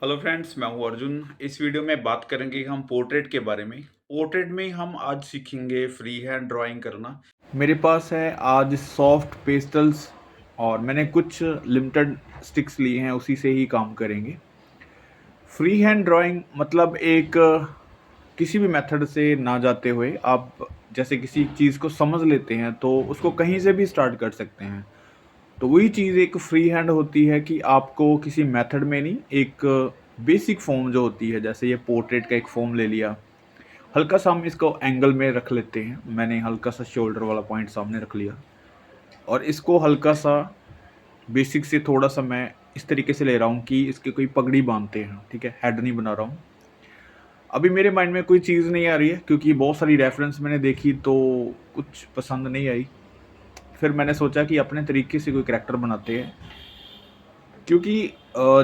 Hello friends, मैं हूं अर्जुन। इस वीडियो में बात करेंगे हम पोर्ट्रेट के बारे में। पोर्ट्रेट में हम आज सीखेंगे फ्री हैंड ड्राइंग करना। मेरे पास है आज सॉफ्ट पेस्टल्स और मैंने कुछ लिमिटेड स्टिक्स लिए हैं, उसी से ही काम करेंगे। फ्री हैंड ड्राइंग मतलब एक किसी भी मेथड से ना जाते हुए आप जैसे किसी चीज़ को समझ लेते हैं तो उसको कहीं से भी स्टार्ट कर सकते हैं। तो वही चीज़ एक फ्री हैंड होती है कि आपको किसी मेथड में नहीं, एक बेसिक फॉर्म जो होती है, जैसे ये पोर्ट्रेट का एक फॉर्म ले लिया, हल्का सा हम इसको एंगल में रख लेते हैं। मैंने हल्का सा शोल्डर वाला पॉइंट सामने रख लिया और इसको हल्का सा बेसिक से थोड़ा सा मैं इस तरीके से ले रहा हूँ कि इसके कोई पगड़ी बांधते हैं, ठीक है, हेड नहीं बना रहा हूँ। अभी मेरे माइंड में कोई चीज़ नहीं आ रही है क्योंकि बहुत सारी रेफरेंस मैंने देखी तो कुछ पसंद नहीं आई। फिर मैंने सोचा कि अपने तरीके से कोई कैरेक्टर बनाते हैं, क्योंकि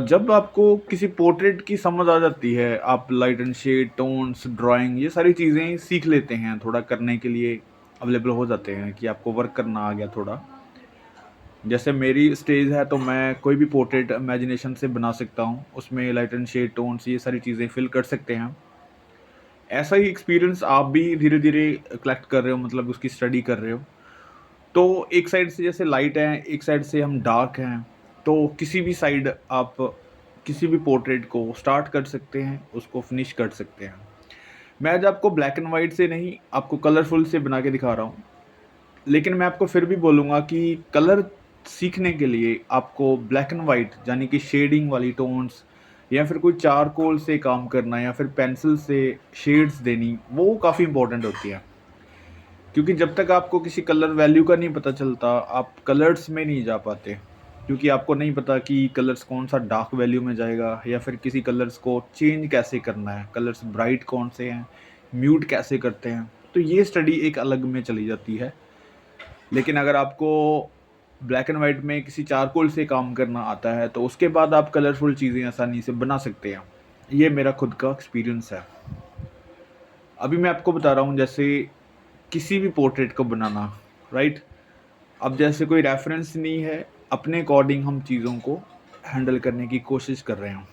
जब आपको किसी पोर्ट्रेट की समझ आ जाती है, आप light and shade, tones, drawing, ये सारी चीज़ें सीख लेते हैं, थोड़ा करने के लिए अवेलेबल हो जाते हैं कि आपको वर्क करना आ गया थोड़ा। जैसे मेरी स्टेज है तो मैं कोई भी पोर्ट्रेट इमेजिनेशन से बना सकता हूँ, उसमें लाइट एंड शेड, टोन्स, ये सारी चीज़ें फिल कर सकते हैं। ऐसा ही एक्सपीरियंस आप भी धीरे-धीरे कलेक्ट कर रहे हो, मतलब उसकी स्टडी कर रहे हो। तो एक साइड से जैसे लाइट है, एक साइड से हम डार्क हैं, तो किसी भी साइड आप किसी भी पोर्ट्रेट को स्टार्ट कर सकते हैं, उसको फिनिश कर सकते हैं। मैं आज आपको ब्लैक एंड व्हाइट से नहीं, आपको कलरफुल से बना के दिखा रहा हूँ। लेकिन मैं आपको फिर भी बोलूँगा कि कलर सीखने के लिए आपको ब्लैक एंड व्हाइट यानी कि शेडिंग वाली टोन्स, या फिर कोई चारकोल से काम करना, या फिर पेंसिल से शेड्स देनी, वो काफ़ी इंपॉर्टेंट होती है। क्योंकि जब तक आपको किसी कलर वैल्यू का नहीं पता चलता, आप कलर्स में नहीं जा पाते। क्योंकि आपको नहीं पता कि कलर्स कौन-सा डार्क वैल्यू में जाएगा, या फिर किसी कलर्स को चेंज कैसे करना है, कलर्स ब्राइट कौन से हैं, म्यूट कैसे करते हैं। तो ये स्टडी एक अलग में चली जाती है। लेकिन अगर आपको ब्लैक एंड व्हाइट में किसी चारकोल से काम करना आता है, तो उसके बाद आप कलरफुल चीज़ें आसानी से बना सकते हैं। ये मेरा खुद का एक्सपीरियंस है। अभी मैं आपको बता रहा हूँ जैसे किसी भी पोर्ट्रेट को बनाना, राइट? अब जैसे कोई रेफरेंस नहीं है, अपने अकॉर्डिंग हम चीज़ों को हैंडल करने की कोशिश कर रहे हैं।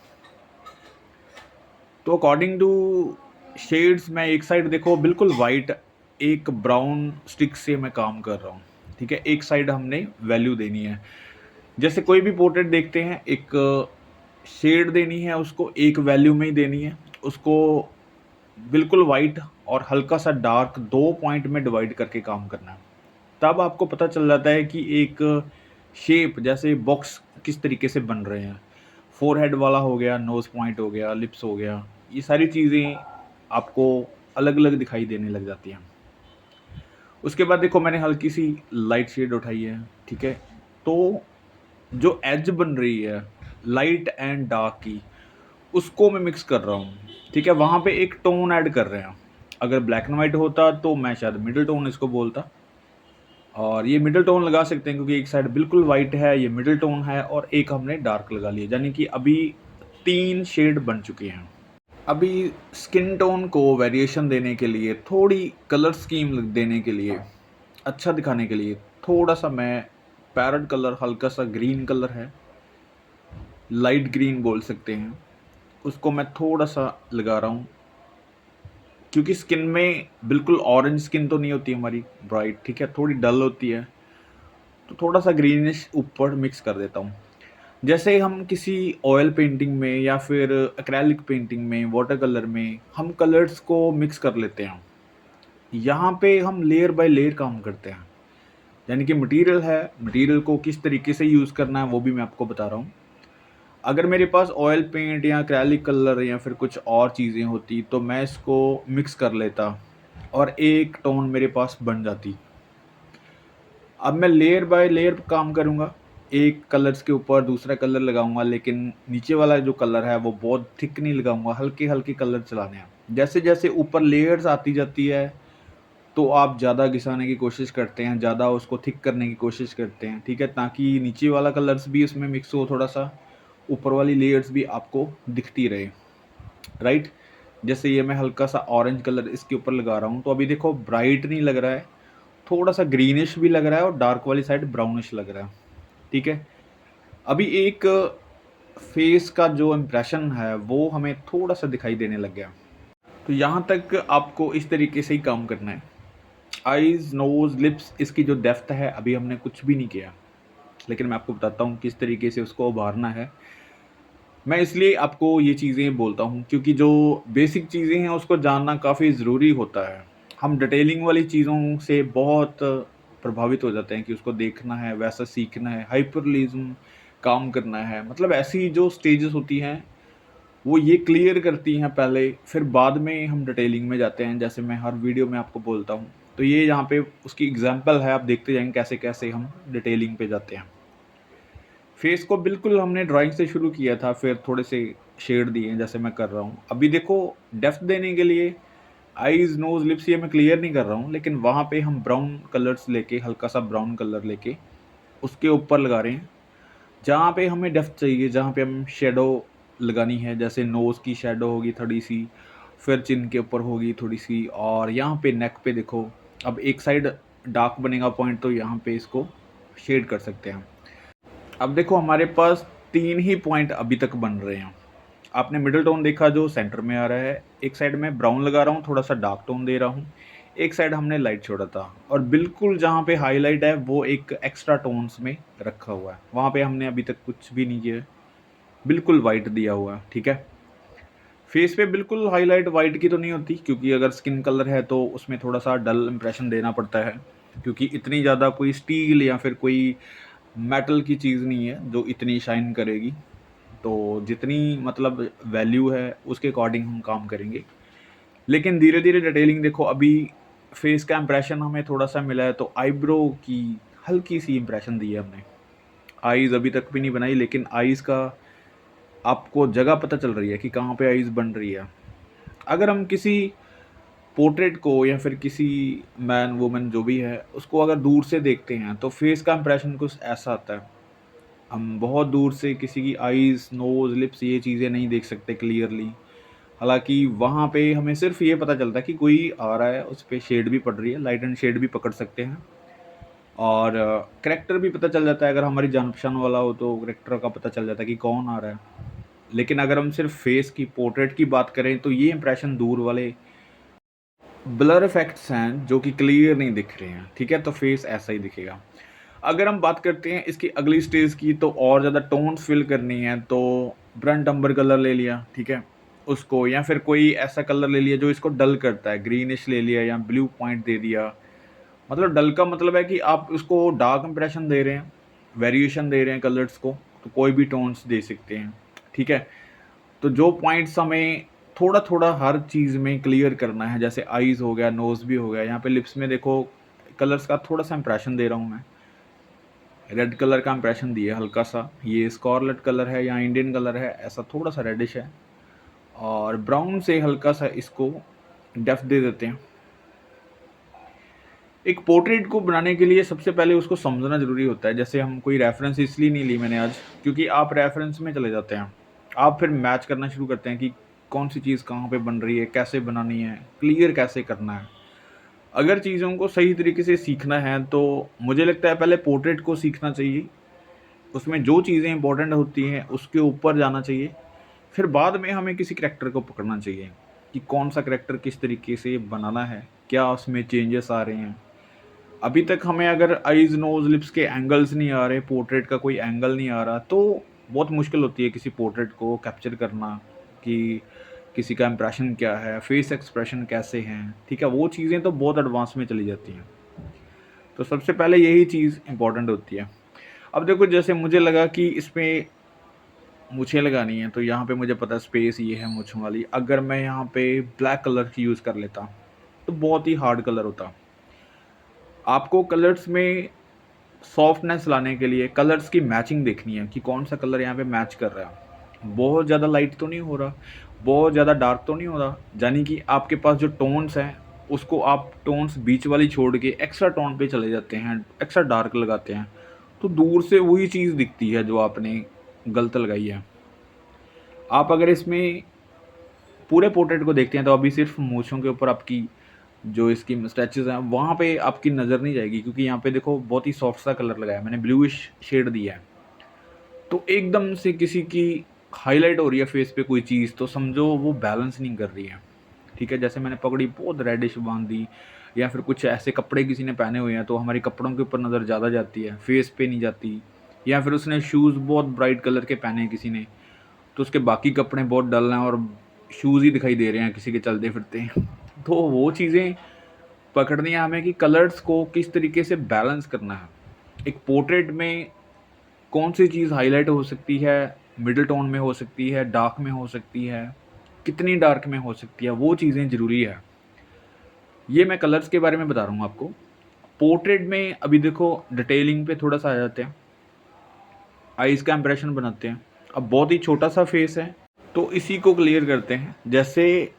तो अकॉर्डिंग टू शेड्स, मैं एक साइड देखो बिल्कुल वाइट, एक ब्राउन स्टिक से मैं काम कर रहा हूँ, ठीक है? एक साइड हमने वैल्यू देनी है। जैसे कोई भी पोर्ट्रेट देखते हैं, एक शेड देनी है उसको, एक वैल्यू में ही देनी है। उसको बिल्कुल वाइट और हल्का सा डार्क 2 पॉइंट में डिवाइड करके काम करना है। तब आपको पता चल जाता है कि एक शेप, जैसे बॉक्स किस तरीके से बन रहे हैं। फोरहेड वाला हो गया, नोज़ पॉइंट हो गया, लिप्स हो गया, ये सारी चीज़ें आपको अलग-अलग दिखाई देने लग जाती हैं। उसके बाद देखो मैंने हल्की सी लाइट शेड उठाई है, ठीक है? तो जो एज बन रही है लाइट एंड डार्क की, उसको मैं मिक्स कर रहा हूँ, ठीक है? वहाँ पे एक टोन ऐड कर रहे हैं। अगर ब्लैक एंड व्हाइट होता तो मैं शायद मिडल टोन इसको बोलता। और ये मिडल टोन लगा सकते हैं क्योंकि एक साइड बिल्कुल वाइट है, ये मिडल टोन है, और एक हमने डार्क लगा लिया, यानी कि अभी 3 शेड बन चुके हैं। अभी स्किन टोन को वेरिएशन देने के लिए, थोड़ी कलर स्कीम देने के लिए, अच्छा दिखाने के लिए, थोड़ा-सा मैं पैरेट कलर, हल्का सा ग्रीन कलर है, लाइट ग्रीन बोल सकते हैं, उसको मैं थोड़ा-सा लगा रहा हूँ। क्योंकि स्किन में बिल्कुल ऑरेंज स्किन तो नहीं होती हमारी ब्राइट, ठीक है? थोड़ी डल होती है। तो थोड़ा-सा ग्रीनिश ऊपर मिक्स कर देता हूँ। जैसे हम किसी ऑयल पेंटिंग में या फिर एक्रेलिक पेंटिंग में, वाटर कलर में हम कलर्स को मिक्स कर लेते हैं। यहाँ पे हम लेयर बाय लेयर काम करते हैं। यानी कि मटेरियल है, मटेरियल को किस तरीके से यूज़ करना है वो भी मैं आपको बता रहा हूँ। अगर मेरे पास ऑयल पेंट या एक्रेलिक कलर या फिर कुछ और चीज़ें होती तो मैं इसको मिक्स कर लेता और एक टोन मेरे पास बन जाती। अब मैं लेयर बाय लेयर काम करूँगा। एक कलर्स के ऊपर दूसरा कलर लगाऊँगा, लेकिन नीचे वाला जो कलर है वो बहुत थिक नहीं लगाऊँगा, हल्के-हल्के कलर चलाने हैं। जैसे-जैसे ऊपर लेयर्स आती जाती है, तो आप ज़्यादा घिसाने की कोशिश करते हैं, ज़्यादा उसको थिक करने की कोशिश करते हैं, ठीक है? ताकि नीचे वाला कलर्स भी उसमें मिक्स हो थोड़ा-सा, ऊपर वाली लेयर्स भी आपको दिखती रहे, राइट? जैसे ये मैं हल्का-सा ऑरेंज कलर इसके ऊपर लगा रहा हूँ, तो अभी देखो ब्राइट नहीं लग रहा है, थोड़ा-सा ग्रीनिश भी लग रहा है और डार्क वाली साइड ब्राउनिश लग रहा है, ठीक है? अभी एक फेस का जो इम्प्रेशन है वो हमें थोड़ा सा दिखाई देने लग गया। तो यहाँ तक आपको इस तरीके से ही काम करना है। आईज़, नोज़, लिप्स, इसकी जो डेप्थ है अभी हमने कुछ भी नहीं किया, लेकिन मैं आपको बताता हूँ किस तरीके से उसको उभारना है। मैं इसलिए आपको ये चीज़ें बोलता हूँ क्योंकि जो बेसिक चीज़ें हैं उसको जानना काफ़ी ज़रूरी होता है। हम डिटेलिंग वाली चीज़ों से बहुत प्रभावित हो जाते हैं कि उसको देखना है, वैसा सीखना है, हाइपरलिज़्म काम करना है। मतलब ऐसी जो स्टेजेस होती हैं, वो ये क्लियर करती हैं पहले, फिर बाद में हम डिटेलिंग में जाते हैं, जैसे मैं हर वीडियो में आपको बोलता हूँ। तो ये यहाँ पे उसकी एग्ज़ाम्पल है, आप देखते जाएँगे कैसे-कैसे हम डिटेलिंग पे जाते हैं। फेस को बिल्कुल हमने ड्राइंग से शुरू किया था, फिर थोड़े से शेड दिए जैसे मैं कर रहा हूँ। अभी देखो डेप्थ देने के लिए आईज़, नोज़, लिप्स ये मैं क्लियर नहीं कर रहा हूँ, लेकिन वहाँ पे हम ब्राउन कलर्स लेके, हल्का-सा ब्राउन कलर लेके उसके ऊपर लगा रहे हैं। जहाँ पे हमें डेप्थ चाहिए, जहाँ पे हम शैडो लगानी है, जैसे नोज़ की शैडो होगी थोड़ी-सी, फिर चिन के ऊपर होगी थोड़ी-सी और यहाँ पे नेक पे देखो, अब एक साइड डार्क बनेगा पॉइंट तो यहाँ पे इसको शेड कर सकते हैं। अब देखो हमारे पास 3 ही पॉइंट अभी तक बन रहे हैं। आपने मिडल टोन देखा जो सेंटर में आ रहा है, एक साइड में ब्राउन लगा रहा हूँ, थोड़ा-सा डार्क टोन दे रहा हूँ, एक साइड हमने लाइट छोड़ा था और बिल्कुल जहाँ पे हाइलाइट है वो एक एक्स्ट्रा टोन्स में रखा हुआ है। वहाँ पे हमने अभी तक कुछ भी नहीं किया है, बिल्कुल व्हाइट दिया हुआ है, ठीक है? फेस पे बिल्कुल हाइलाइट व्हाइट की तो नहीं होती क्योंकि अगर स्किन कलर है तो उसमें थोड़ा-सा डल इम्प्रेशन देना पड़ता है, क्योंकि इतनी ज़्यादा कोई स्टील या फिर कोई मेटल की चीज़ नहीं है जो इतनी शाइन करेगी। तो जितनी मतलब वैल्यू है उसके अकॉर्डिंग हम काम करेंगे। लेकिन धीरे-धीरे डिटेलिंग देखो अभी फेस का इम्प्रेशन हमें थोड़ा-सा मिला है तो आईब्रो की हल्की-सी इम्प्रेशन दी है हमने। आईज़ अभी तक भी नहीं बनाई लेकिन आईज़ का आपको जगह पता चल रही है कि कहाँ पे आईज़ बन रही है। अगर हम किसी पोर्ट्रेट को या फिर किसी मैन, वुमन जो भी है उसको अगर दूर से देखते हैं तो फेस का इम्प्रेशन कुछ ऐसा आता है। हम बहुत दूर से किसी की आईज़, नोज़, लिप्स ये चीज़ें नहीं देख सकते क्लियरली। हालाँकि वहाँ पे हमें सिर्फ़ ये पता चलता है कि कोई आ रहा है, उस पे शेड भी पड़ रही है, लाइट एंड शेड भी पकड़ सकते हैं और करैक्टर भी पता चल जाता है, अगर हमारी जान-पहचान वाला हो तो करैक्टर का पता चल जाता है कि कौन आ रहा है। लेकिन अगर हम सिर्फ़ फेस की, पोर्ट्रेट की बात करें तो ये इंप्रेशन दूर वाले ब्लर इफ़ेक्ट्स हैं जो कि क्लियर नहीं दिख रहे हैं, ठीक है? तो फेस ऐसा ही दिखेगा। अगर हम बात करते हैं इसकी अगली स्टेज की तो और ज़्यादा टोन्स फ़िल करनी है तो ब्रंट अम्बर कलर ले लिया, ठीक है? उसको या फिर कोई ऐसा कलर ले लिया जो इसको डल करता है, ग्रीनिश ले लिया या ब्लू पॉइंट दे दिया। मतलब डल का मतलब है कि आप उसको डार्क इंप्रेशन दे रहे हैं, वेरिएशन दे रहे हैं कलर्स को, तो कोई भी टोन्स दे सकते हैं, ठीक है? तो जो पॉइंट्स हमें थोड़ा-थोड़ा हर चीज़ में क्लियर करना है, जैसे आईज़ हो गया, नोज़ भी हो गया, यहाँ पे लिप्स में देखो कलर्स का थोड़ा-सा इंप्रेशन दे रहा हूँ मैं। रेड कलर का इंप्रेशन दिया हल्का-सा, ये स्कारलेट कलर है या इंडियन कलर है, ऐसा थोड़ा-सा रेडिश है और ब्राउन से हल्का-सा इसको डेप्थ दे देते हैं। एक पोर्ट्रेट को बनाने के लिए सबसे पहले उसको समझना ज़रूरी होता है, जैसे हम कोई रेफ़रेंस इसलिए नहीं ली मैंने आज, क्योंकि आप रेफ़रेंस में चले जाते हैं। आप फिर मैच करना शुरू करते हैं कि कौन-सी चीज़ कहाँ पे बन रही है, कैसे बनानी है, क्लियर कैसे करना है। अगर चीज़ों को सही तरीके से सीखना है, तो मुझे लगता है पहले पोर्ट्रेट को सीखना चाहिए। उसमें जो चीज़ें इम्पोर्टेंट होती हैं, उसके ऊपर जाना चाहिए। फिर बाद में हमें किसी करैक्टर को पकड़ना चाहिए कि कौन-सा करैक्टर किस तरीके से बनाना है, क्या उसमें चेंजेस आ रहे हैं। अभी तक हमें अगर आईज़, नोज़, लिप्स के एंगल्स नहीं आ रहे, पोर्ट्रेट का कोई एंगल नहीं आ रहा, तो बहुत मुश्किल होती है किसी पोर्ट्रेट को कैप्चर करना कि किसी का इंप्रेशन क्या है, फेस एक्सप्रेशन कैसे हैं, ठीक है? वो चीज़ें तो बहुत एडवांस में चली जाती हैं। तो सबसे पहले यही चीज़ इम्पोर्टेंट होती है। अब देखो जैसे मुझे लगा कि इसमें मूंछें लगानी है, तो यहाँ पे मुझे पता है स्पेस ये है मूंछों वाली। अगर मैं यहाँ पे ब्लैक कलर की यूज़ कर लेता, तो बहुत ही हार्ड कलर होता। आपको कलर्स में सॉफ्टनेस लाने के लिए कलर्स की मैचिंग देखनी है कि कौन सा कलर यहाँ पे मैच कर रहा है। बहुत ज़्यादा लाइट तो नहीं हो रहा, बहुत ज़्यादा डार्क तो नहीं हो रहा, यानी कि आपके पास जो टोन्स हैं उसको आप टोन्स बीच वाली छोड़ के एक्स्ट्रा टोन पे चले जाते हैं, एक्स्ट्रा डार्क लगाते हैं, तो दूर से वही चीज़ दिखती है जो आपने गलत लगाई है। आप अगर इसमें पूरे पोर्ट्रेट को देखते हैं तो अभी सिर्फ मूंछों के ऊपर आपकी जो इसकी स्ट्रेचेस हैं वहाँ पे आपकी नज़र नहीं जाएगी, क्योंकि यहाँ पे देखो बहुत ही सॉफ्ट सा कलर लगाया है मैंने, ब्लूइश शेड दिया है। तो एकदम से किसी की हाईलाइट हो रही है फेस पे कोई चीज़, तो समझो वो बैलेंस नहीं कर रही है, ठीक है। जैसे मैंने पगड़ी बहुत रेडिश बांध दी, या फिर कुछ ऐसे कपड़े किसी ने पहने हुए हैं तो हमारे कपड़ों के ऊपर नज़र ज़्यादा जाती है, फेस पे नहीं जाती। या फिर उसने शूज़ बहुत ब्राइट कलर के पहने हैं किसी ने, तो उसके बाकी कपड़े बहुत डल हैं और शूज़ ही दिखाई दे रहे हैं किसी के चलते फिरते। तो वो चीज़ें पकड़नी है हमें कि कलर्स को किस तरीके से बैलेंस करना है। एक पोर्ट्रेट में कौन सी चीज़ हाईलाइट हो सकती है, मिडल टोन में हो सकती है, डार्क में हो सकती है, कितनी डार्क में हो सकती है, वो चीज़ें ज़रूरी है। ये मैं कलर्स के बारे में बता रहा हूँ आपको। पोर्ट्रेट में अभी देखो डिटेलिंग पे थोड़ा सा आ जाते हैं, आइज़ का इंप्रेशन बनाते हैं। अब बहुत ही छोटा सा फेस है तो इसी को क्लियर करते हैं। जैसे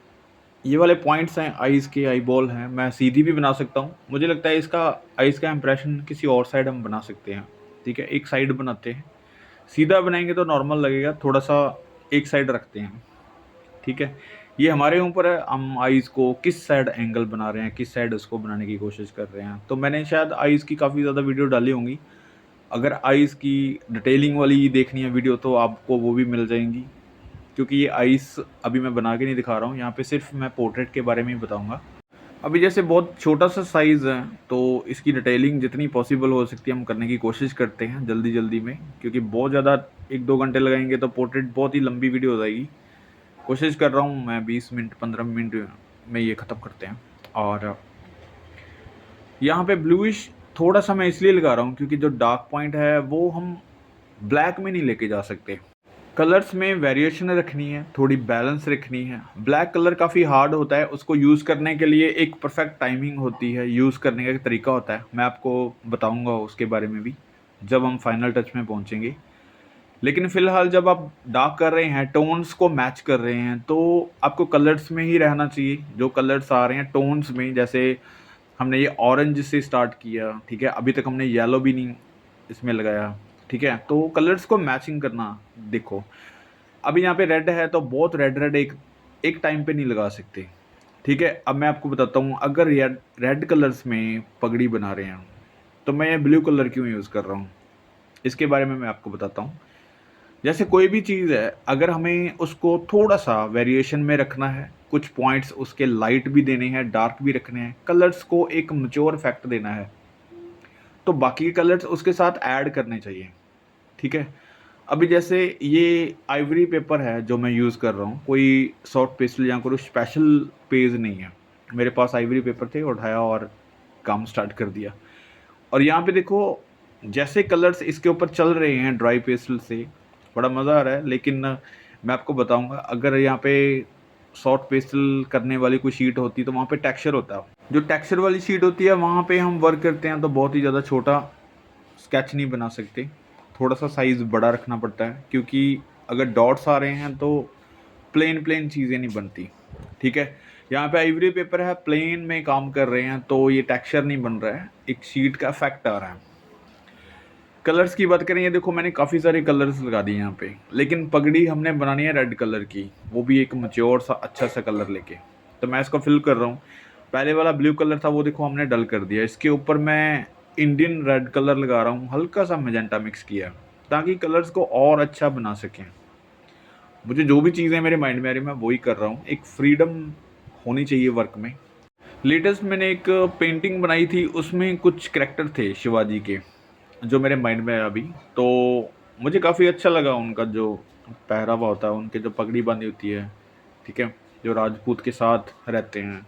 ये वाले पॉइंट्स हैं, आइज़ के आई बॉल हैं, मैं सीधी भी बना सकता हूँ। मुझे लगता है इसका आइज़ का इंप्रेशन किसी और साइड हम बना सकते हैं, ठीक है। एक साइड बनाते हैं, सीधा बनाएंगे तो नॉर्मल लगेगा, थोड़ा सा एक साइड रखते हैं, ठीक है। ये हमारे ऊपर है, हम आइज़ को किस साइड एंगल बना रहे हैं, किस साइड उसको बनाने की कोशिश कर रहे हैं। तो मैंने शायद आइज़ की काफ़ी ज़्यादा वीडियो डाली होंगी। अगर आइज़ की डिटेलिंग वाली देखनी है वीडियो तो आपको वो भी मिल जाएंगी, क्योंकि ये आइस अभी मैं बना के नहीं दिखा रहा हूँ, यहाँ पे सिर्फ मैं पोर्ट्रेट के बारे में ही बताऊँगा। अभी जैसे बहुत छोटा सा साइज़ है तो इसकी डिटेलिंग जितनी पॉसिबल हो सकती है हम करने की कोशिश करते हैं जल्दी जल्दी में, क्योंकि बहुत ज़्यादा 1-2 घंटे लगाएंगे तो पोर्ट्रेट बहुत ही लंबी वीडियो हो जाएगी। कोशिश कर रहा हूँ मैं 20 मिनट 15 मिनट में ये ख़त्म करते हैं। और यहाँ पे ब्लूइश थोड़ा सा मैं इसलिए लगा रहा हूँ क्योंकि जो डार्क पॉइंट है वो हम ब्लैक में नहीं लेके जा सकते। कलर्स में वेरिएशन रखनी है, थोड़ी बैलेंस रखनी है। ब्लैक कलर काफ़ी हार्ड होता है, उसको यूज़ करने के लिए एक परफेक्ट टाइमिंग होती है, यूज़ करने का एक तरीका होता है। मैं आपको बताऊंगा उसके बारे में भी जब हम फाइनल टच में पहुंचेंगे। लेकिन फ़िलहाल जब आप डार्क कर रहे हैं, टोन्स को मैच कर रहे हैं, तो आपको कलर्स में ही रहना चाहिए। जो कलर्स आ रहे हैं टोन्स में, जैसे हमने ये ऑरेंज से स्टार्ट किया, ठीक है, अभी तक हमने येलो भी नहीं इसमें लगाया, ठीक है। तो कलर्स को मैचिंग करना, देखो अभी यहाँ पे रेड है तो बहुत रेड रेड एक टाइम पे नहीं लगा सकते, ठीक है। अब मैं आपको बताता हूँ, अगर रेड कलर्स में पगड़ी बना रहे हैं तो मैं ये ब्लू कलर क्यों यूज़ कर रहा हूँ, इसके बारे में मैं आपको बताता हूँ। जैसे कोई भी चीज़ है, अगर हमें उसको थोड़ा सा वेरिएशन में रखना है, कुछ पॉइंट्स उसके लाइट भी देने हैं, डार्क भी रखने हैं, कलर्स को एक मैच्योर इफेक्ट देना है, तो बाकी के कलर्स उसके साथ ऐड करने चाहिए, ठीक है। अभी जैसे ये आइवरी पेपर है जो मैं यूज़ कर रहा हूँ, कोई सॉफ्ट पेस्टल या कोई स्पेशल पेज नहीं है। मेरे पास आइवरी पेपर थे, उठाया और काम स्टार्ट कर दिया। और यहाँ पे देखो जैसे कलर्स इसके ऊपर चल रहे हैं ड्राई पेस्टल से, बड़ा मज़ा आ रहा है। लेकिन मैं आपको बताऊंगा, अगर यहाँ पे सॉफ्ट पेस्टल करने वाली कोई शीट होती तो वहाँ पे टेक्सचर होता है। जो टेक्सचर वाली शीट होती है वहाँ पे हम वर्क करते हैं तो बहुत ही ज़्यादा छोटा स्केच नहीं बना सकते, थोड़ा सा साइज़ बड़ा रखना पड़ता है, क्योंकि अगर डॉट्स आ रहे हैं तो प्लेन प्लेन चीज़ें नहीं बनती, ठीक है। यहाँ पे आइवरी पेपर है, प्लेन में काम कर रहे हैं तो ये टेक्सचर नहीं बन रहा है, एक शीट का इफेक्ट आ रहा है। कलर्स की बात करें, ये देखो मैंने काफ़ी सारे कलर्स लगा दिए यहाँ पे, लेकिन पगड़ी हमने बनानी है रेड कलर की, वो भी एक मैच्योर सा अच्छा सा कलर लेके। तो मैं इसको फिल कर रहा हूँ। पहले वाला ब्लू कलर था वो देखो हमने डल कर दिया, इसके ऊपर मैं इंडियन रेड कलर लगा रहा हूँ, हल्का सा मेजेंटा मिक्स किया ताकि कलर्स को और अच्छा बना सकें। मुझे जो भी चीज़ें मेरे माइंड में आ रही मैं वही कर रहा हूँ, एक फ्रीडम होनी चाहिए वर्क में। लेटेस्ट मैंने एक पेंटिंग बनाई थी, उसमें कुछ करैक्टर थे शिवाजी के जो मेरे माइंड में है अभी। तो मुझे काफ़ी अच्छा लगा उनका जो पहरावा होता है, उनके जो पगड़ी बांधी होती है, ठीक है, जो राजपूत के साथ रहते हैं।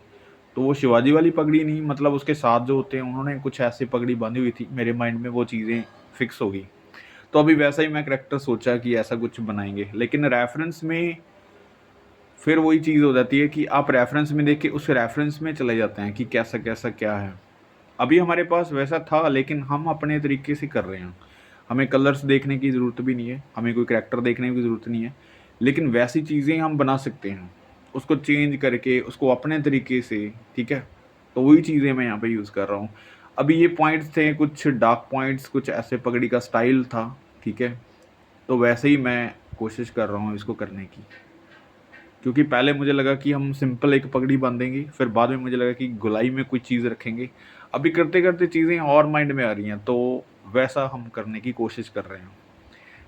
तो वो शिवाजी वाली पगड़ी नहीं, मतलब उसके साथ जो होते हैं उन्होंने कुछ ऐसी पगड़ी बांधी हुई थी, मेरे माइंड में वो चीज़ें फिक्स हो गई। तो अभी वैसा ही मैं करैक्टर सोचा कि ऐसा कुछ बनाएंगे, लेकिन रेफरेंस में फिर वही चीज़ हो जाती है कि आप रेफरेंस में देख के उस रेफरेंस में चले जाते हैं कि कैसा कैसा क्या है। अभी हमारे पास वैसा था लेकिन हम अपने तरीके से कर रहे हैं, हमें कलर्स देखने की ज़रूरत भी नहीं है, हमें कोई करैक्टर देखने की ज़रूरत नहीं है, लेकिन वैसी चीज़ें हम बना सकते हैं उसको चेंज करके, उसको अपने तरीके से, ठीक है। तो वही चीज़ें मैं यहाँ पे यूज़ कर रहा हूँ। अभी ये पॉइंट्स थे कुछ डार्क पॉइंट्स, कुछ ऐसे पगड़ी का स्टाइल था, ठीक है। तो वैसे ही मैं कोशिश कर रहा हूँ इसको करने की, क्योंकि पहले मुझे लगा कि हम सिंपल एक पगड़ी बांधेंगे, फिर बाद में मुझे लगा कि गोलाई में कुछ चीज़ रखेंगे। अभी करते करते चीज़ें और माइंड में आ रही हैं तो वैसा हम करने की कोशिश कर रहे हैं।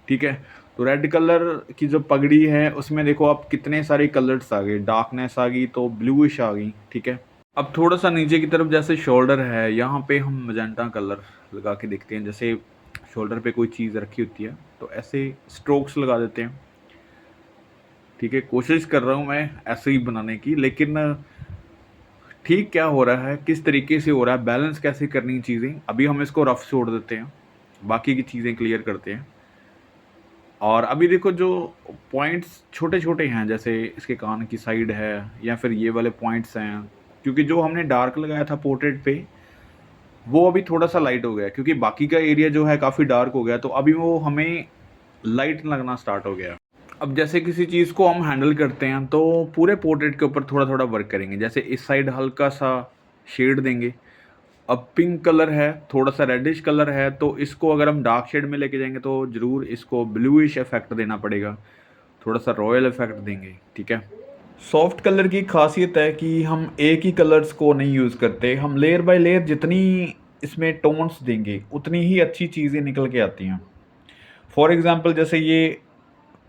ठीक है। तो रेड कलर की जो पगड़ी है उसमें देखो आप कितने सारे कलर्स आ गए, डार्कनेस आ गई तो ब्लूइश आ गई, ठीक है। अब थोड़ा सा नीचे की तरफ जैसे शोल्डर है, यहाँ पे हम मजेंटा कलर लगा के देखते हैं। जैसे शोल्डर पे कोई चीज़ रखी होती है तो ऐसे स्ट्रोक्स लगा देते हैं, ठीक है। कोशिश कर रहा हूँ मैं ऐसे ही बनाने की, लेकिन ठीक क्या हो रहा है, किस तरीके से हो रहा है, बैलेंस कैसे करनी चीज़ें, अभी हम इसको रफ छोड़ देते हैं, बाकी की चीज़ें क्लियर करते हैं। और अभी देखो जो पॉइंट्स छोटे-छोटे हैं, जैसे इसके कान की साइड है या फिर ये वाले पॉइंट्स हैं, क्योंकि जो हमने डार्क लगाया था पोर्ट्रेट पे, वो अभी थोड़ा-सा लाइट हो गया, क्योंकि बाकी का एरिया जो है काफ़ी डार्क हो गया, तो अभी वो हमें लाइट लगना स्टार्ट हो गया। अब जैसे किसी चीज़ को हम हैंडल करते हैं, तो पूरे पोर्ट्रेट के ऊपर थोड़ा-थोड़ा वर्क करेंगे। जैसे इस साइड हल्का-सा शेड देंगे। अब पिंक कलर है, थोड़ा-सा रेडिश कलर है, तो इसको अगर हम डार्क शेड में लेके जाएँगे तो ज़रूर इसको ब्लूइश इफ़ेक्ट देना पड़ेगा, थोड़ा-सा रॉयल इफ़ेक्ट देंगे, ठीक है। सॉफ्ट कलर की ख़ासियत है कि हम एक ही कलर्स को नहीं यूज़ करते, हम लेयर बाय लेयर जितनी इसमें टोन्स देंगे, उतनी ही अच्छी चीज़ें निकल के आती हैं। फॉर एग्ज़ाम्पल जैसे ये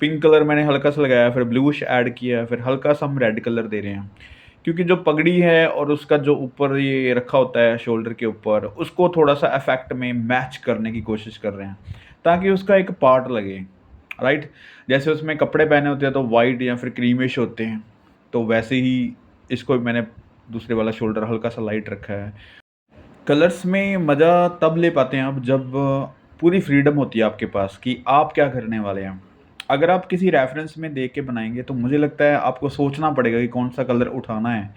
पिंक कलर मैंने हल्का सा लगाया, फिर ब्लूइश ऐड किया, फिर हल्का सा हम रेड कलर दे रहे हैं, क्योंकि जो पगड़ी है और उसका जो ऊपर ये रखा होता है शोल्डर के ऊपर, उसको थोड़ा सा इफेक्ट में मैच करने की कोशिश कर रहे हैं, ताकि उसका एक पार्ट लगे, राइट। जैसे उसमें कपड़े पहने होते हैं तो वाइट या फिर क्रीमिश होते हैं, तो वैसे ही इसको मैंने दूसरे वाला शोल्डर हल्का सा लाइट रखा है। कलर्स में मज़ा तब ले पाते हैं आप जब पूरी फ्रीडम होती है आपके पास कि आप क्या करने वाले हैं। अगर आप किसी रेफरेंस में देख के बनाएंगे तो मुझे लगता है आपको सोचना पड़ेगा कि कौन सा कलर उठाना है।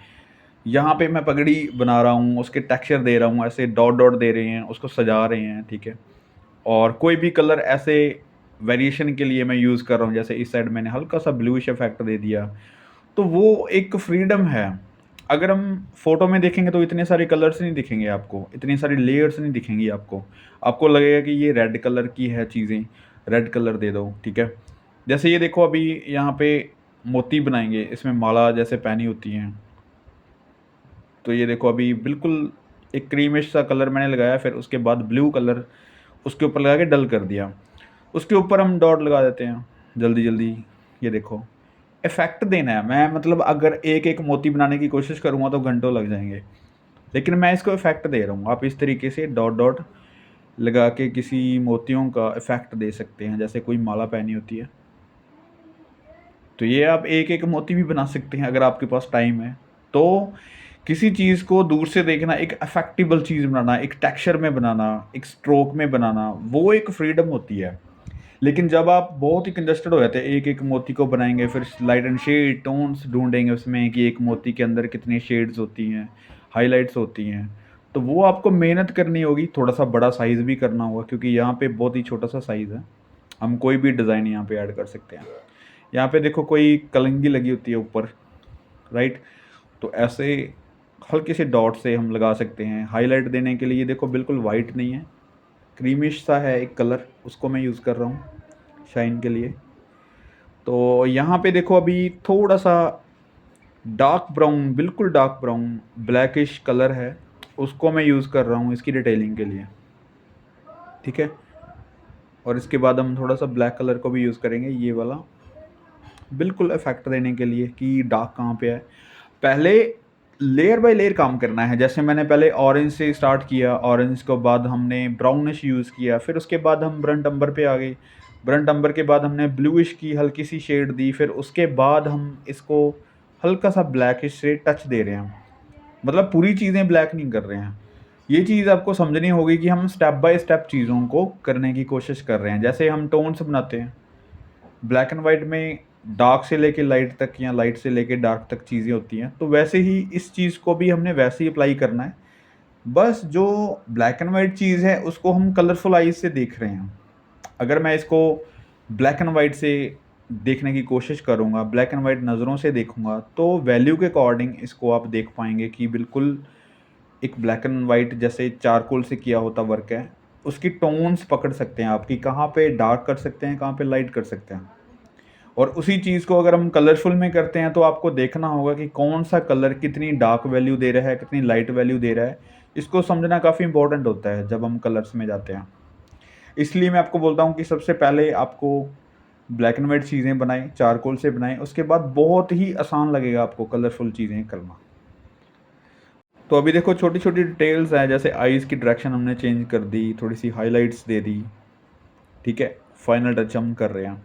यहाँ पे मैं पगड़ी बना रहा हूँ, उसके टेक्सचर दे रहा हूँ, ऐसे डॉट डॉट दे रहे हैं, उसको सजा रहे हैं, ठीक है। और कोई भी कलर ऐसे वेरिएशन के लिए मैं यूज़ कर रहा हूँ, जैसे इस साइड मैंने हल्का सा ब्लूइश इफेक्ट दे दिया, तो वो एक फ्रीडम है। अगर हम फ़ोटो में देखेंगे तो इतने सारे कलर्स नहीं दिखेंगे आपको, इतनी सारी लेयर्स नहीं दिखेंगी आपको। आपको लगेगा कि ये रेड कलर की है चीज़ें, रेड कलर दे दो, ठीक है। जैसे ये देखो अभी यहाँ पे मोती बनाएँगे, इसमें माला जैसे पहनी होती हैं। तो ये देखो अभी बिल्कुल एक क्रीमिश सा कलर मैंने लगाया, फिर उसके बाद ब्लू कलर उसके ऊपर लगा के डल कर दिया। उसके ऊपर हम डॉट लगा देते हैं जल्दी-जल्दी, ये देखो। इफ़ेक्ट देना है, मैं मतलब अगर एक-एक मोती बनाने की कोशिश करूँगा तो घंटों लग जाएँगे। लेकिन मैं इसको इफ़ेक्ट दे रहा हूँ, आप इस तरीके से डॉट डॉट लगा के किसी मोतियों का इफ़ेक्ट दे सकते हैं, जैसे कोई माला पहनी होती है। तो ये आप एक-एक मोती भी बना सकते हैं अगर आपके पास टाइम है। तो किसी चीज़ को दूर से देखना, एक अफेक्टेबल चीज़ बनाना, एक टेक्सचर में बनाना, एक स्ट्रोक में बनाना, वो एक फ्रीडम होती है। लेकिन जब आप बहुत ही कंजस्टेड हो जाते हैं, एक-एक मोती को बनाएँगे, फिर लाइट एंड शेड, टोन्स ढूँढेंगे उसमें कि एक मोती के अंदर कितनी शेड्स होती हैं, हाइलाइट्स होती हैं। तो वो आपको मेहनत करनी होगी, थोड़ा-सा बड़ा साइज़ भी करना होगा, क्योंकि यहाँ पे बहुत ही छोटा-सा साइज़ है। हम कोई भी डिज़ाइन यहाँ पे ऐड कर सकते हैं। यहाँ पे देखो कोई कलंगी लगी होती है ऊपर, राइट? तो ऐसे हल्के से डॉट से हम लगा सकते हैं। हाइलाइट देने के लिए देखो बिल्कुल वाइट नहीं है, क्रीमिश सा है एक कलर, उसको मैं यूज़ कर रहा हूँ शाइन के लिए। तो यहाँ पे देखो अभी थोड़ा-सा डार्क ब्राउन, बिल्कुल डार्क ब्राउन ब्लैकिश कलर है, उसको मैं यूज़ कर रहा हूँ इसकी डिटेलिंग के लिए, ठीक है? और इसके बाद हम थोड़ा-सा ब्लैक कलर को भी यूज़ करेंगे, ये वाला, बिल्कुल इफ़ेक्ट देने के लिए कि डार्क कहाँ पे है। पहले लेयर बाय लेयर काम करना है, जैसे मैंने पहले ऑरेंज से स्टार्ट किया, ऑरेंज के बाद हमने ब्राउनिश यूज़ किया, फिर उसके बाद हम बर्न्ट अंबर पे आ गए। बर्न्ट अंबर के बाद हमने ब्लूइश की हल्की सी शेड दी, फिर उसके बाद हम इसको हल्का सा ब्लैकिश से टच दे रहे हैं। मतलब पूरी चीज़ें ब्लैक नहीं कर रहे हैं। ये चीज़ आपको समझनी होगी कि हम स्टेप बाय स्टेप चीज़ों को करने की कोशिश कर रहे हैं। जैसे हम टोन्स बनाते हैं, ब्लैक एंड वाइट में डार्क से लेके लाइट तक या लाइट से लेके डार्क तक चीज़ें होती हैं, तो वैसे ही इस चीज़ को भी हमने वैसे ही अप्लाई करना है। बस जो ब्लैक एंड वाइट चीज़ है उसको हम कलरफुल आइज़ से देख रहे हैं। अगर मैं इसको ब्लैक एंड वाइट से देखने की कोशिश करूँगा, ब्लैक एंड वाइट नज़रों से देखूँगा, तो वैल्यू के अकॉर्डिंग इसको आप देख पाएँगे कि बिल्कुल एक ब्लैक एंड वाइट जैसे चारकोल से किया होता वर्क है, उसकी टोन्स पकड़ सकते हैं आप कि कहाँ पे डार्क कर सकते हैं, कहाँ पे लाइट कर सकते हैं। और उसी चीज़ को अगर हम कलरफुल में करते हैं तो आपको देखना होगा कि कौन सा कलर कितनी डार्क वैल्यू दे रहा है, कितनी लाइट वैल्यू दे रहा है। इसको समझना काफ़ी इंपॉर्टेंट होता है जब हम कलर्स में जाते हैं। इसलिए मैं आपको बोलता हूँ कि सबसे पहले आपको ब्लैक एंड वाइट चीज़ें बनाएं, चारकोल से बनाएं, उसके बाद बहुत ही आसान लगेगा आपको कलरफुल चीज़ें करना। तो अभी देखो छोटी छोटी डिटेल्स हैं, जैसे आईज़ की डायरेक्शन हमने चेंज कर दी, थोड़ी सी हाइलाइट्स दे दी, ठीक है, फाइनल टच हम कर रहे हैं।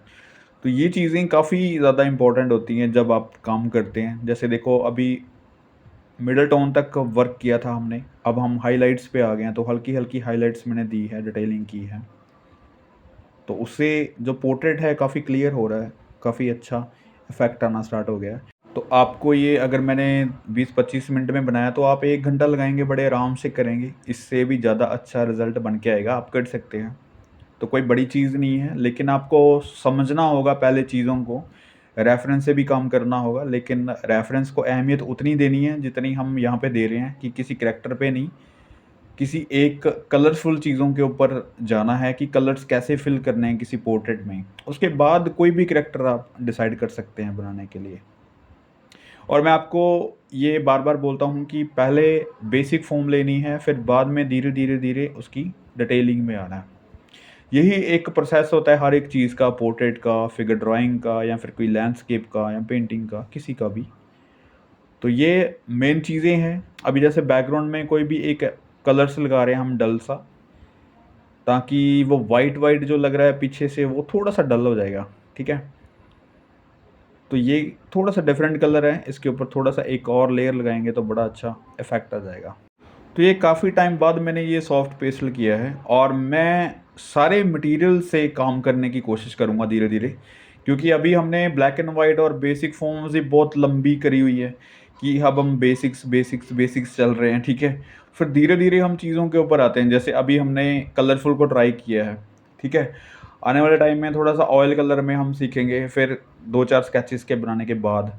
तो ये चीज़ें काफ़ी ज़्यादा इंपॉर्टेंट होती हैं जब आप काम करते हैं। जैसे देखो अभी मिडल टोन तक वर्क किया था हमने, अब हम हाइलाइट्स पे आ गए हैं, तो हल्की हल्की हाइलाइट्स मैंने दी है, डिटेलिंग की है, तो उससे जो पोर्ट्रेट है काफ़ी क्लियर हो रहा है, काफ़ी अच्छा इफेक्ट आना स्टार्ट हो गया है। तो आपको ये अगर मैंने 20-25 मिनट में बनाया तो आप 1 घंटा लगाएंगे, बड़े आराम से करेंगे, इससे भी ज़्यादा अच्छा रिजल्ट बन के आएगा, आप कर सकते हैं। तो कोई बड़ी चीज़ नहीं है, लेकिन आपको समझना होगा पहले चीज़ों को, रेफ़रेंस से भी काम करना होगा, लेकिन रेफ़रेंस को अहमियत उतनी देनी है जितनी हम यहाँ पे दे रहे हैं, कि किसी करैक्टर पे नहीं, किसी एक कलरफुल चीज़ों के ऊपर जाना है कि कलर्स कैसे फिल करने हैं किसी पोर्ट्रेट में। उसके बाद कोई भी करैक्टर आप डिसाइड कर सकते हैं बनाने के लिए। और मैं आपको ये बार-बार बोलता हूँ कि पहले बेसिक फ़ॉर्म लेनी है, फिर बाद में धीरे-धीरे उसकी डिटेलिंग में आना है। यही एक प्रोसेस होता है हर एक चीज़ का, पोर्ट्रेट का, फिगर ड्राइंग का, या फिर कोई लैंडस्केप का या पेंटिंग का, किसी का भी। तो ये मेन चीज़ें हैं। अभी जैसे बैकग्राउंड में कोई भी एक कलर्स लगा रहे हैं हम डल सा, ताकि वो वाइट जो लग रहा है पीछे से वो थोड़ा-सा डल हो जाएगा, ठीक है? तो ये थोड़ा-सा डिफरेंट कलर है, इसके ऊपर थोड़ा-सा एक और लेयर लगाएँगे तो बड़ा अच्छा इफ़ेक्ट आ जाएगा। तो ये काफ़ी टाइम बाद मैंने ये सॉफ्ट पेस्टल किया है, और मैं सारे मटेरियल से काम करने की कोशिश करूँगा धीरे-धीरे, क्योंकि अभी हमने ब्लैक एंड वाइट और बेसिक फ़ॉर्म्स ही बहुत लंबी करी हुई है कि अब हम बेसिक्स चल रहे हैं, ठीक है? फिर धीरे-धीरे हम चीज़ों के ऊपर आते हैं, जैसे अभी हमने कलरफुल को ट्राई किया है, ठीक है? आने वाले टाइम में थोड़ा-सा ऑयल कलर में हम सीखेंगे, फिर 2-4 स्केचेस के बनाने के बाद,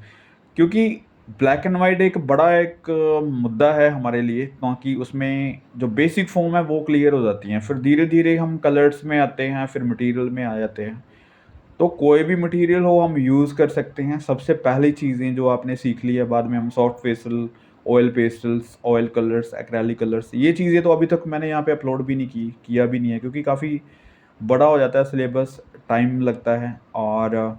क्योंकि ब्लैक एंड वाइट एक बड़ा एक मुद्दा है हमारे लिए, क्योंकि उसमें जो बेसिक फॉर्म है वो क्लियर हो जाती हैं, फिर धीरे-धीरे हम कलर्स में आते हैं, फिर मटेरियल में आ जाते हैं। तो कोई भी मटेरियल हो हम यूज़ कर सकते हैं। सबसे पहली चीज़ें जो आपने सीख ली है, बाद में हम soft pastel, oil pastels, oil colours, acrylic colours, ये चीज़ें तो अभी तक मैंने यहाँ पे अपलोड भी नहीं की, किया भी नहीं है, क्योंकि काफ़ी बड़ा हो जाता है सिलेबस, टाइम लगता है, और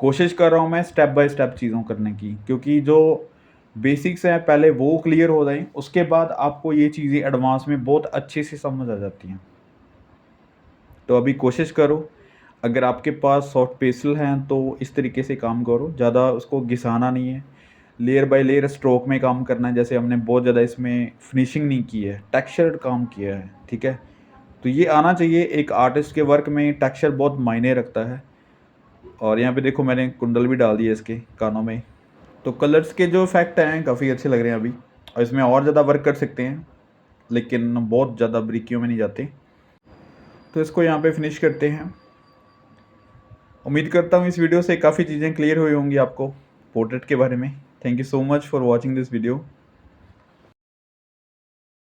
कोशिश कर रहा हूँ मैं स्टेप बाय स्टेप चीज़ों करने की, क्योंकि जो बेसिक्स हैं पहले वो क्लियर हो जाएँ, उसके बाद आपको ये चीज़ें एडवांस में बहुत अच्छे से समझ आ जाती हैं। तो अभी कोशिश करो, अगर आपके पास सॉफ्ट पेंसिल हैं तो इस तरीके से काम करो, ज़्यादा उसको घिसाना नहीं है, लेयर बाय लेयर स्ट्रोक में काम करना है। जैसे हमने बहुत ज़्यादा इसमें फिनिशिंग नहीं की है, टेक्सचर्ड काम किया है, ठीक है? तो ये आना चाहिए, एक आर्टिस्ट के वर्क में टेक्सचर बहुत मायने रखता है। और यहाँ पे देखो मैंने कुंडल भी डाल दिया इसके कानों में। तो कलर्स के जो इफ़ेक्ट हैं काफ़ी अच्छे लग रहे हैं अभी, और इसमें और ज़्यादा वर्क कर सकते हैं, लेकिन बहुत ज़्यादा बारीकियों में नहीं जाते। तो इसको यहाँ पे फिनिश करते हैं। उम्मीद करता हूँ इस वीडियो से काफ़ी चीज़ें क्लियर हुई होंगी आपको पोर्ट्रेट के बारे में। Thank you so much for watching this video.